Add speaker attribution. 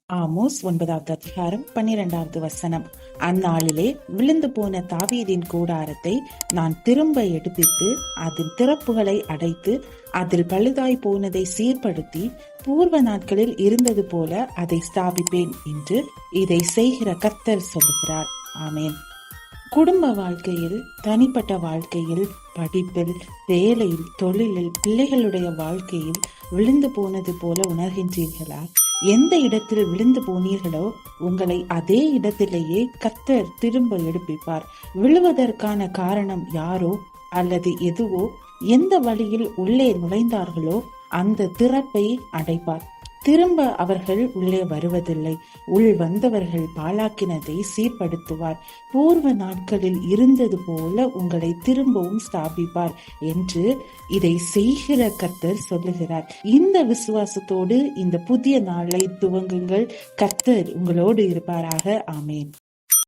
Speaker 1: Amos 9வது அதிகாரம் 12வது வசனம். அந்நாளிலே விழுந்து போன தாவீதின் கூடாரத்தை நான் திரும்ப எடுப்பித்து அதன் திறப்புகளை அடைத்து அதில் பழுதாய் போனதை சீர்படுத்தி பூர்வ நாட்களில் இருந்தது போல அதை ஸ்தாபிப்பேன் என்று இதை செய்கிற கர்த்தர் சொல்லுகிறார். ஆமேன். குடும்ப வாழ்க்கையில், தனிப்பட்ட வாழ்க்கையில், படிப்பில், வேலையில், தொழிலில், பிள்ளைகளுடைய வாழ்க்கையில் விழுந்து போனது போல உணர்கின்றீர்களா? எந்த இடத்தில் விழுந்து போனீர்களோ உங்களை அதே இடத்திலேயே கர்த்தர் திரும்ப எடுப்பிப்பார். விழுவதற்கான காரணம் யாரோ அல்லது எதுவோ, எந்த வழியில் உள்ளே நுழைந்தார்களோ அந்த திறப்பை அடைப்பார். திரும்ப அவர்கள் உள்ளே வருவதில்லை. உள் வந்தவர்கள் பாழாக்கினதை சீர்படுத்துவார். பூர்வ நாட்களில் இருந்தது போல உங்களை திரும்பவும் ஸ்தாபிப்பார் என்று இதை செய்கிற கர்த்தர் சொல்லுகிறார். இந்த விசுவாசத்தோடு இந்த புதிய நாளை துவங்குங்கள். கர்த்தர் உங்களோடு இருப்பாராக. ஆமேன்.